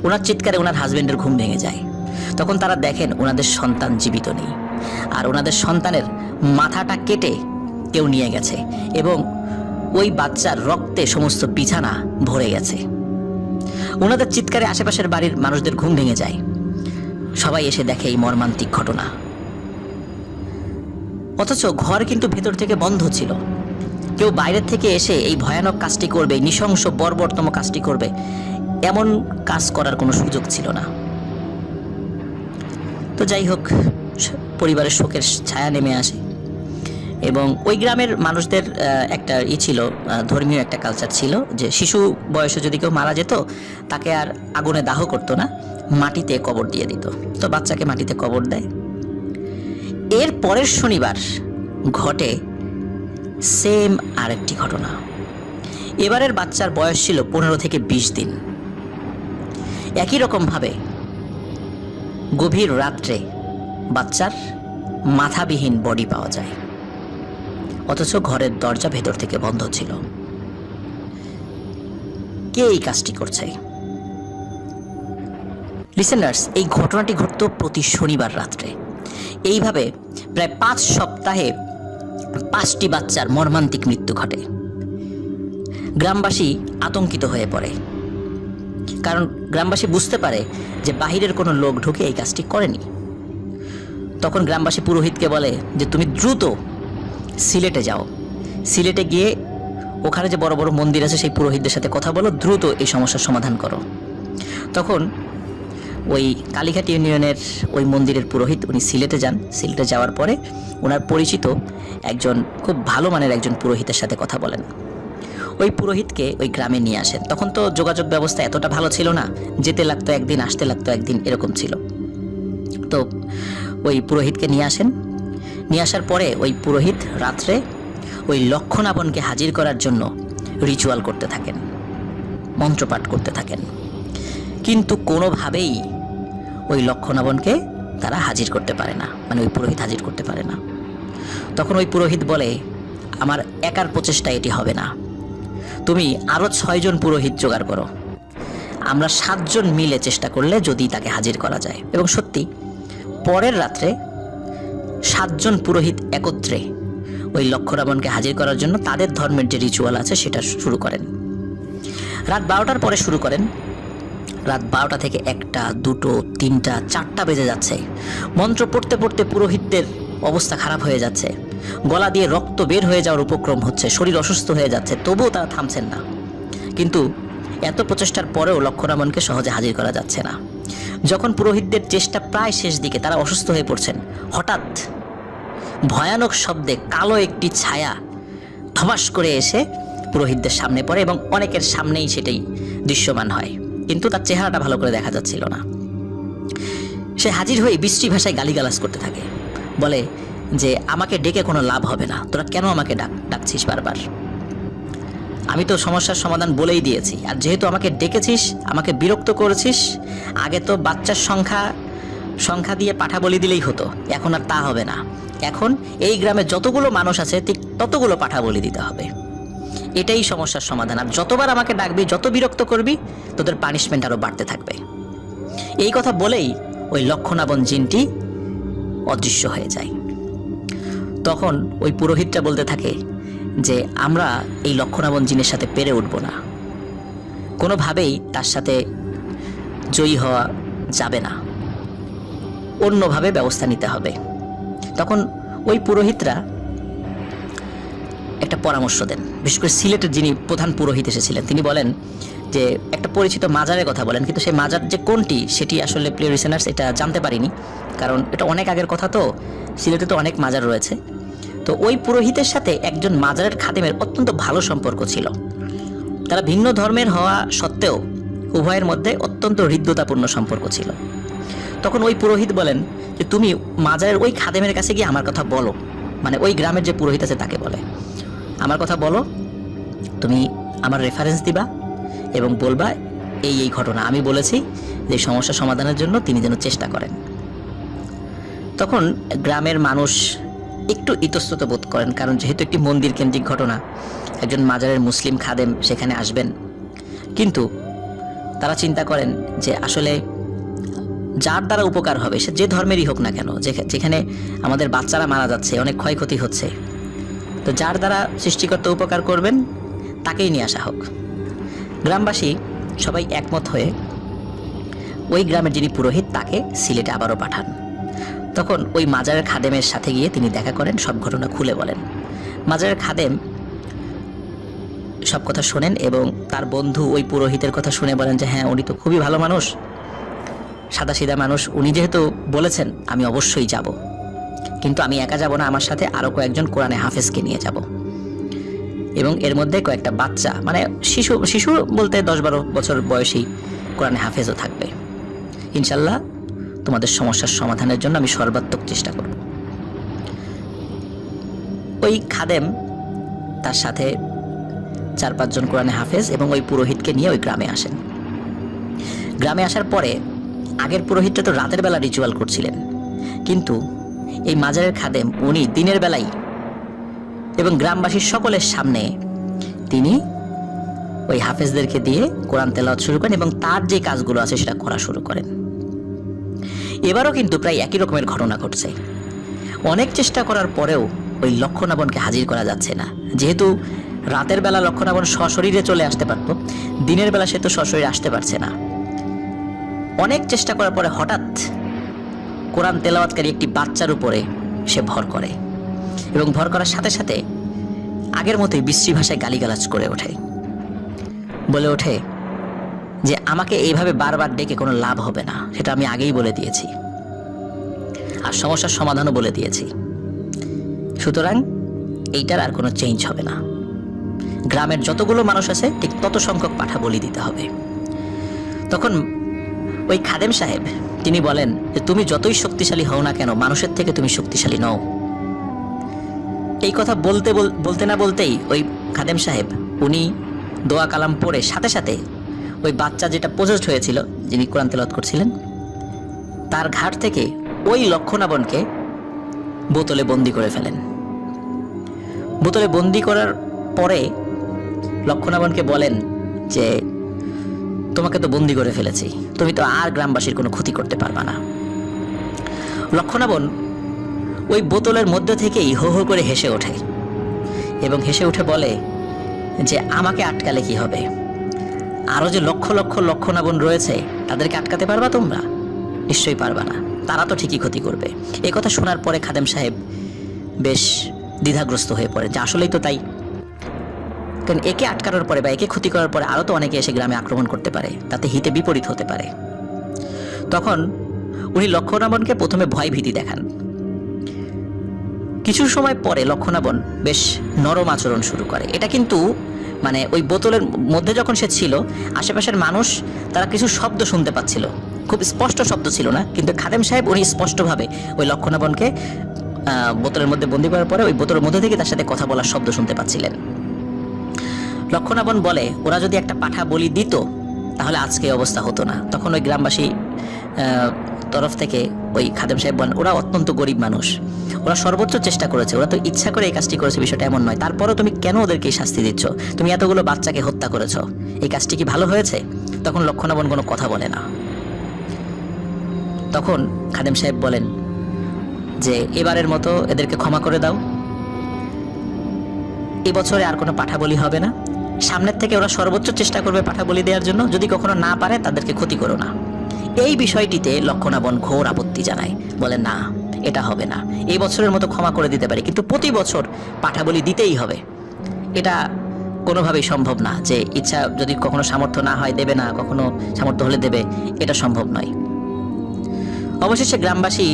A: ওনার চিৎকারে ওনার হাজবেন্ডের ঘুম ভেঙে যায়। তখন তারা দেখেন ওনাদের সন্তান জীবিত নেই, আর ওনাদের সন্তানের মাথাটা কেটে কেউ নিয়ে গেছে এবং ওই বাচ্চার রক্তে সমস্ত বিছানা ভরে গেছে। ওনাদের চিৎকারে আশেপাশের বাড়ির মানুষদের ঘুম ভেঙে যায়। সবাই এসে দেখে এই মর্মান্তিক ঘটনা। অথচ ঘর কিন্তু ভেতর থেকে বন্ধ ছিল। কেউ বাইরের থেকে এসে এই ভয়ানক কাজটি করবে, নৃশংস বর্বরতম কাজটি করবে, এমন কাজ করার কোনো সুযোগ ছিল না। তো যাই হোক, পরিবারের শোকের ছায়া নেমে আসে এবং ওই গ্রামের মানুষদের একটা ছিল, ধর্মীয় একটা কালচার ছিল যে শিশু বয়সে যদি কেউ মারা যেত তাকে আর আগুনে দাহ করতো না, মাটিতে কবর দিয়ে দিত। তো বাচ্চাকে মাটিতে কবর দেয়। এর পরের শনিবার ঘটে সেম আরেকটি ঘটনা। এবারের বাচ্চার বয়স ছিল 15 থেকে 20 দিন। একই রকমভাবে গভীর রাত্রে বাচ্চার মাথাবিহীন বডি পাওয়া যায়, অথচ ঘরের দরজা ভেতর থেকে বন্ধ ছিল। কে এই কাজটি করছে? লিসেনার্স, এই ঘটনাটি ঘটত প্রতি শনিবার রাত্রে। এইভাবে প্রায় 5 সপ্তাহে 5টি বাচ্চার মর্মান্তিক মৃত্যু ঘটে। গ্রামবাসী আতঙ্কিত হয়ে পড়ে, কারণ গ্রামবাসী বুঝতে পারে যে বাহিরের কোনো লোক ঢুকে এই কাজটি করেনি। তখন গ্রামবাসী পুরোহিতকে বলে যে তুমি দ্রুত সিলেটে যাও, সিলেটে গিয়ে ওখানে যে বড় বড় মন্দির আছে সেই পুরোহিতদের সাথে কথা বলো, দ্রুত এই সমস্যার সমাধান করো। তখন ওই কালীঘাট ইউনিয়নের ওই মন্দিরের পুরোহিত উনি সিলেটে যান। সিলেটে যাওয়ার পরে ওনার পরিচিত একজন খুব ভালো মানের একজন পুরোহিতের সাথে কথা বলেন। ওই পুরোহিতকে ওই গ্রামে নিয়ে আসেন। তখন তো যোগাযোগ ব্যবস্থা এতটা ভালো ছিল না, যেতে লাগতো একদিন, আসতে লাগতো একদিন, এরকম ছিল। তো ওই পুরোহিতকে নিয়ে আসেন। নিয়ে আসার পরে ওই পুরোহিত রাত্রে ওই লক্ষণাবনকে হাজির করার জন্য রিচুয়াল করতে থাকেন, মন্ত্রপাঠ করতে থাকেন, কিন্তু কোনোভাবেই ওই লক্ষণাবনকে তারা হাজির করতে পারে না, মানে ওই পুরোহিত হাজির করতে পারে না। তখন ওই পুরোহিত বলে, আমার একার প্রচেষ্টায় এটি হবে না, তুমি আরও 6 জন পুরোহিত জোগাড় করো, আমরা 7 জন মিলে চেষ্টা করলে যদি তাকে হাজির করা যায়। এবং সত্যি পরের রাত্রে 7 জন পুরোহিত একত্রে ওই লক্ষণাবনকে হাজির করার জন্য তাদের ধর্মের যে রিচুয়াল আছে সেটা শুরু করেন। রাত 12টার পরে শুরু করেন। রাত 12টা থেকে 1টা, 2টো, 3টা, 4টা বেজে যাচ্ছে। মন্ত্র পড়তে পড়তে পুরোহিতদের অবস্থা খারাপ হয়ে যাচ্ছে, গলা দিয়ে রক্ত বের হয়ে যাওয়ার উপক্রম হচ্ছে, শরীর অসুস্থ হয়ে যাচ্ছে, তবুও তারা থামছেন না। কিন্তু এত প্রচেষ্টার পরেও লক্ষণাবনকে সহজে হাজির করা যাচ্ছে না। যখন পুরোহিতদের চেষ্টা প্রায় শেষ দিকে, তারা অসুস্থ হয়ে পড়ছেন, হঠাৎ ভয়ানক শব্দে কালো একটি ছায়া ধমাস করে এসে পুরোহিতদের সামনে পড়ে এবং অনেকের সামনেই সেটাই দৃশ্যমান হয়, কিন্তু তার চেহারাটা ভালো করে দেখা যাচ্ছিল না। সে হাজির হয়ে বৃষ্টি ভাষায় গালিগালাজ করতে থাকে, বলে যে আমাকে ডেকে কোনো লাভ হবে না, তোরা কেন আমাকে ডাকছিস বারবার? আমি তো সমস্যার সমাধান বলেই দিয়েছি, আর যেহেতু আমাকে ডেকেছিস, আমাকে বিরক্ত করেছিস, আগে তো বাচ্চার সংখ্যা দিয়ে পাঠা বলি দিলেই হতো, এখন আর তা হবে না। এখন এই গ্রামে যতগুলো মানুষ আছে ঠিক ততগুলো পাঠা বলি দিতে হবে, এটাই সমস্যার সমাধান। আর যতবার আমাকে ডাকবি, যত বিরক্ত করবি, তোদের পানিশমেন্ট আরও বাড়তে থাকবে। এই কথা বলেই ওই লক্ষণাবন জিনটি অদৃশ্য হয়ে যায়। তখন ওই পুরোহিতটা বলতে থাকে যে আমরা এই লক্ষণাবন জিনের সাথে পেরে উঠব না, কোনোভাবেই তার সাথে জয়ী হওয়া যাবে না, অন্যভাবে ব্যবস্থা নিতে হবে। তখন ওই পুরোহিতরা একটা পরামর্শ দেন, বিশেষ করে সিলেটের যিনি প্রধান পুরোহিত এসেছিলেন তিনি বলেন যে একটা পরিচিত মাজারের কথা বলেন, কিন্তু সেই মাজার যে কোনটি সেটি আসলে প্রিয় লিসেনার্স এটা জানতে পারিনি, কারণ এটা অনেক আগের কথা, তো সিলেটে তো অনেক মাজার রয়েছে। তো ওই পুরোহিতের সাথে একজন মাজারের খাদেমের অত্যন্ত ভালো সম্পর্ক ছিল। তারা ভিন্ন ধর্মের হওয়া সত্ত্বেও উভয়ের মধ্যে অত্যন্ত হৃদ্যতাপূর্ণ সম্পর্ক ছিল। তখন ওই পুরোহিত বলেন যে তুমি মাজারের ওই খাদেমের কাছে গিয়ে আমার কথা বলো, মানে ওই গ্রামের যে পুরোহিত আছে তাকে বলে আমার কথা বলো, তুমি আমার রেফারেন্স দিবা এবং বলবা এই এই ঘটনা আমি বলেছি, যে সমস্যা সমাধানের জন্য তিনি যেন চেষ্টা করেন। তখন গ্রামের মানুষ একটু ইতস্তত বোধ করেন, কারণ যেহেতু একটি মন্দির কেন্দ্রিক ঘটনা, একজন মাজারের মুসলিম খাদেম সেখানে আসবেন। কিন্তু তারা চিন্তা করেন যে আসলে যার দ্বারা উপকার হবে সে যে ধর্মেরই হোক না কেন, যেখানে আমাদের বাচ্চারা মারা যাচ্ছে, অনেক ক্ষয়ক্ষতি হচ্ছে, তো যার দ্বারা সৃষ্টিকর্তা উপকার করবেন তাকেই নিয়ে আসা হোক। গ্রামবাসী সবাই একমত হয়ে ওই গ্রামের যিনি পুরোহিত তাকে সিলেটে আবারও পাঠান। তখন ওই মাজারের খাদেমের সাথে গিয়ে তিনি দেখা করেন, সব ঘটনা খুলে বলেন। মাজারের খাদেম সব কথা শোনেন এবং তার বন্ধু ওই পুরোহিতের কথা শুনে বলেন যে হ্যাঁ, উনি তো খুবই ভালো মানুষ, সাদাসিধা মানুষ, উনি যেহেতু বলেছেন আমি অবশ্যই যাব, কিন্তু আমি একা যাব না, আমার সাথে আরও কয়েকজন কোরআনে হাফেজকে নিয়ে যাব এবং এর মধ্যে কয়েকটা বাচ্চা, মানে শিশু বলতে 10-12 বছর বয়সী কোরআনে হাফেজও থাকবে। ইনশাল্লাহ তোমাদের সমস্যার সমাধানের জন্য আমি সর্বাত্মক চেষ্টা করব। ওই খাদেম তার সাথে 4-5 জন কোরআনে হাফেজ এবং ওই পুরোহিতকে নিয়ে ওই গ্রামে আসেন। গ্রামে আসার পরে আগের পুরোহিতটা তো রাতের বেলা রিচুয়াল করছিলেন, কিন্তু এই মাজারের খাদেম উনি দিনের বেলায় এবং গ্রামবাসীর সকলের সামনে তিনি ওই হাফেজদেরকে দিয়ে কোরআন তেলাওয়াত শুরু করেন এবং তার যে কাজগুলো আছে সেটা করা শুরু করেন। এবারও কিন্তু প্রায় একই রকমের ঘটনা ঘটছে। অনেক চেষ্টা করার পরেও ওই লক্ষণাবনকে হাজির করা যাচ্ছে না। যেহেতু রাতের বেলা লক্ষণাবন সশরীরে চলে আসতে পারত, দিনের বেলা সে তো সশরীরে আসতে পারছে না। অনেক চেষ্টা করার পরে হঠাৎ কোরআন তেলাওয়াতকারী একটি বাচ্চার উপরে সে ভর করে এবং ভর করার সাথে সাথে আগের মতোই বিশ্রী ভাষায় গালিগালাজ করে ওঠে, বলে ওঠে যে আমাকে এইভাবে বারবার ডেকে কোনো লাভ হবে না, সেটা আমি আগেই বলে দিয়েছি, আর সমস্যার সমাধানও বলে দিয়েছি, সুতরাং এইটার আর কোনো চেঞ্জ হবে না। গ্রামের যতগুলো মানুষ আছে ঠিক তত সংখ্যক পাঠা বলি দিতে হবে। তখন ওই খাদেম সাহেব তিনি বলেন যে তুমি যতই শক্তিশালী হও না কেন, মানুষের থেকে তুমি শক্তিশালী নও। এই কথা বলতে না বলতেই ওই খাদেম সাহেব উনি দোয়া কালাম পড়ে সাথে সাথে ওই বাচ্চা যেটা পোজেসড হয়েছিল, যিনি কোরআন তেলাওয়াত করছিলেন, তার ঘাট থেকে ওই লক্ষণাবনকে বোতলে বন্দি করে ফেলেন। বোতলে বন্দি করার পরে লক্ষণাবনকে বলেন যে তোমাকে তো বন্দি করে ফেলেছি, তুমি তো আর গ্রামবাসীর কোনো ক্ষতি করতে পারবা না। লক্ষণাবন ওই বোতলের মধ্যে থেকেই হো হো করে হেসে ওঠে এবং হেসে উঠে বলে যে আমাকে আটকালে কি হবে, আরও যে লক্ষ লক্ষ লক্ষণাবন রয়েছে তাদেরকে আটকাতে পারবা তোমরা? নিশ্চয়ই পারবা না, তারা তো ঠিকই ক্ষতি করবে। এই কথা শোনার পরে খাদেম সাহেব বেশ দ্বিধাগ্রস্ত হয়ে পড়ে যে আসলেই তো তাই, কারণ একে আটকানোর পরে বা একে ক্ষতি করার পরে আরও তো অনেকে এসে গ্রামে আক্রমণ করতে পারে, তাতে হিতে বিপরীত হতে পারে। তখন উনি লক্ষণাবনকে প্রথমে ভয় ভীতি দেখান। কিছু সময় পরে লক্ষণাবন বেশ নরম আচরণ শুরু করে। এটা কিন্তু মানে ওই বোতলের মধ্যে যখন সে ছিল, আশেপাশের মানুষ তারা কিছু শব্দ শুনতে পাচ্ছিল, খুব স্পষ্ট শব্দ ছিল না, কিন্তু খাদেম সাহেব উনি স্পষ্টভাবে ওই লক্ষণাবনকে বোতলের মধ্যে বন্দি করার পরে ওই বোতলের মধ্যে থেকে তার সাথে কথা বলার শব্দ শুনতে পাচ্ছিলেন। লক্ষণাবন বলে ওরা যদি একটা পাঠা বলি দিত তাহলে আজকে অবস্থা হতো না। তখন ওই গ্রামবাসী তরফ থেকে ওই খাদেম সাহেব বলেন ওরা অত্যন্ত গরিব মানুষ, ওরা সর্বোচ্চ চেষ্টা করেছে, ওরা তো ইচ্ছা করে এই কাজটি করেছে, বিষয়টা এমন নয়, তারপরও তুমি কেন ওদেরকে শাস্তি দিচ্ছ? তুমি এতগুলো বাচ্চাকে হত্যা করেছ, এই কাজটি কি ভালো হয়েছে? তখন লক্ষণাবন কোনো কথা বলে না। তখন খাদেম সাহেব বলেন যে এবারের মতো এদেরকে ক্ষমা করে দাও, এবছরে আর কোনো পাঠা বলি হবে না, সামনের থেকে ওরা সর্বোচ্চ চেষ্টা করবে পাঠা বলি দেওয়ার জন্য, যদি কখনো না পারে তাদেরকে ক্ষতি করো না। এই বিষয়টিতে লক্ষণাবন ঘোর আপত্তি জানায়, বলে না এটা হবে না, এই বছরের মতো ক্ষমা করে দিতে পারি, কিন্তু প্রতি বছর পাঠা বলি দিতেই হবে, এটা কোনোভাবেই সম্ভব না, যে ইচ্ছা যদি কখনো সামর্থ্য না হয় দেবে না, কখনো সামর্থ্য হলে দেবে, এটা সম্ভব নয়। অবশেষে গ্রামবাসী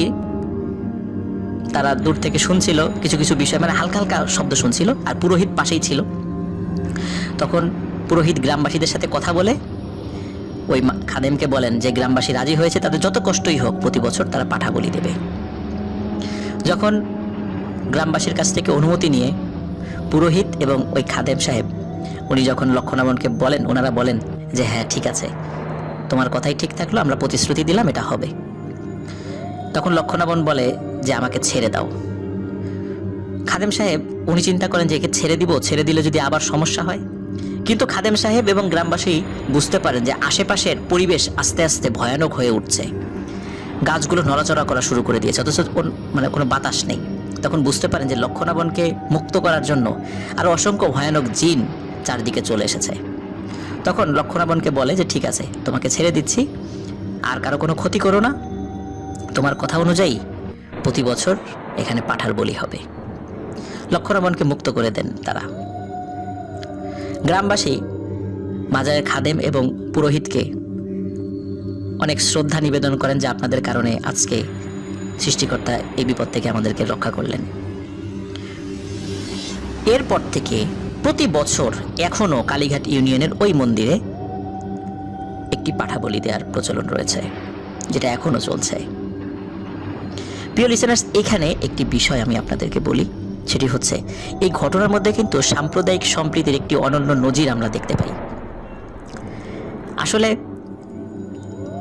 A: তারা দূর থেকে শুনছিল কিছু কিছু বিষয়, মানে হালকা হালকা শব্দ শুনছিল, আর পুরোহিত পাশেই ছিল। তখন পুরোহিত গ্রামবাসীদের সাথে কথা বলে ওই খাদেমকে বলেন যে গ্রামবাসী রাজি হয়েছে, তাদের যত কষ্টই হোক প্রতি বছর তারা পাঠা বলি দেবে। যখন গ্রামবাসীর কাছ থেকে অনুমতি নিয়ে পুরোহিত এবং ওই খাদেম সাহেব উনি যখন লক্ষণাবনকে বলেন, ওনারা বলেন যে হ্যাঁ ঠিক আছে, তোমার কথাই ঠিক থাকলো, আমরা প্রতিশ্রুতি দিলাম এটা হবে। তখন লক্ষণাবন বলে যে আমাকে ছেড়ে দাও। খাদেম সাহেব উনি চিন্তা করেন যে একে ছেড়ে দিব, ছেড়ে দিলে যদি আবার সমস্যা হয়, কিন্তু খাদেম সাহেব এবং গ্রামবাসী বুঝতে পারেন যে আশেপাশের পরিবেশ আস্তে আস্তে ভয়ানক হয়ে উঠছে, গাছগুলো নড়াচড়া করা শুরু করে দিয়েছে, অথচ মানে কোনো বাতাস নেই। তখন বুঝতে পারেন যে লক্ষণাবনকে মুক্ত করার জন্য আরও অসংখ্য ভয়ানক জিন চারদিকে চলে এসেছে। তখন লক্ষণাবনকে বলে যে ঠিক আছে, তোমাকে ছেড়ে দিচ্ছি, আর কারো কোনো ক্ষতি করো না, তোমার কথা অনুযায়ী প্রতি বছর এখানে পাঠার বলি হবে। লক্ষণাবনকে মুক্ত করে দেন তারা। গ্রামবাসী মাজারের খাদেম এবং পুরোহিতকে অনেক শ্রদ্ধা নিবেদন করেন যে আপনাদের কারণে আজকে সৃষ্টিকর্তা এই বিপদ থেকে আমাদেরকে রক্ষা করলেন। এরপর থেকে প্রতি বছর এখনও কালীঘাট ইউনিয়নের ওই মন্দিরে একটি পাঠা বলি দেওয়ার প্রচলন রয়েছে, যেটা এখনও চলছে। প্রিয় লিসেনার্স, এখানে একটি বিষয় আমি আপনাদেরকে বলি, সেটি হচ্ছে এই ঘটনার মধ্যে কিন্তু সাম্প্রদায়িক সম্প্রীতির একটি অনন্য নজির আমরা দেখতে পাই। আসলে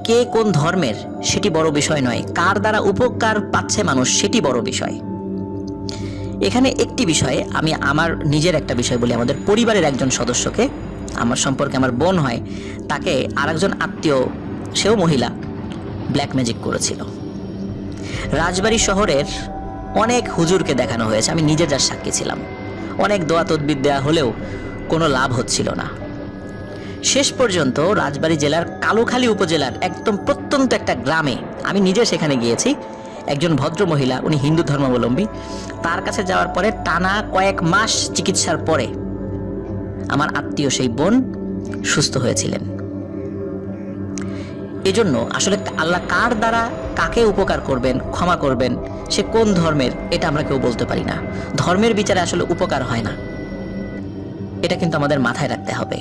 A: কে কোন ধর্মের সেটি বড় বিষয় নয়, কার দ্বারা উপকার পাচ্ছে মানুষ সেটি বড় বিষয়। এখানে একটি বিষয়ে আমি আমার নিজের একটা বিষয় বলি। আমাদের পরিবারের একজন সদস্যকে, আমার সম্পর্কে আমার বোন হয়, তাকে আরেকজন আত্মীয়, সেও মহিলা, ব্ল্যাক ম্যাজিক করেছিল। রাজবাড়ী শহরের অনেক হুজুরকে দেখানো হয়েছে, আমি নিজে যার সাক্ষী ছিলাম। অনেক দোয়া তদবির দেওয়া হলেও কোনো লাভ হচ্ছিল না। শেষ পর্যন্ত রাজবাড়ী জেলার কালুখালী উপজেলার একদম প্রত্যন্ত একটা গ্রামে, আমি নিজে সেখানে গিয়েছি, একজন ভদ্র মহিলা, উনি হিন্দু ধর্মাবলম্বী, তার কাছে যাওয়ার পরে টানা কয়েক মাস চিকিৎসার পরে আমার আত্মীয় সেই বোন সুস্থ হয়েছিলেন। এজন্য আসলে আল্লাহ কার দ্বারা কাকে উপকার করবেন, ক্ষমা করবেন, সে কোন ধর্মের, এটা আমরা কেউ বলতে পারি না। ধর্মের বিচারে আসলে উপকার হয় না, এটা কিন্তু আমাদের মাথায় রাখতে হবে।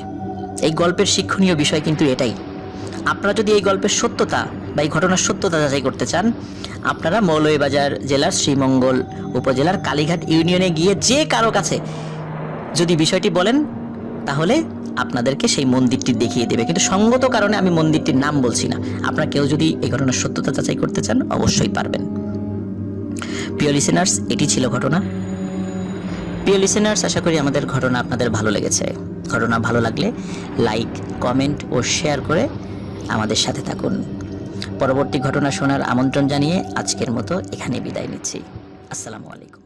A: এই গল্পের শিক্ষণীয় বিষয় কিন্তু এটাই। আপনারা যদি এই গল্পের সত্যতা বা এই ঘটনার সত্যতা যাচাই করতে চান, আপনারা মৌলভীবাজার জেলার শ্রীমঙ্গল উপজেলার কালীঘাট ইউনিয়নে গিয়ে যে কারো কাছে যদি বিষয়টি বলেন, তাহলে আপনাদেরকে সেই মন্দিরটি দেখিয়ে দেবে। কিন্তু সঙ্গত কারণে আমি মন্দিরটির নাম বলছি না। আপনারা কেউ যদি এই ঘটনার সত্যতা যাচাই করতে চান, অবশ্যই পারবেন। প্রিয় লিসেনার্স, এটি ছিল ঘটনা। প্রিয় লিসেনার্স, আশা করি আমাদের ঘটনা আপনাদের ভালো লেগেছে। ঘটনা ভালো লাগলে লাইক, কমেন্ট ও শেয়ার করে আমাদের সাথে থাকুন। পরবর্তী ঘটনা শোনার আমন্ত্রণ জানিয়ে আজকের মতো এখানে বিদায় নিচ্ছি। আসসালামু আলাইকুম।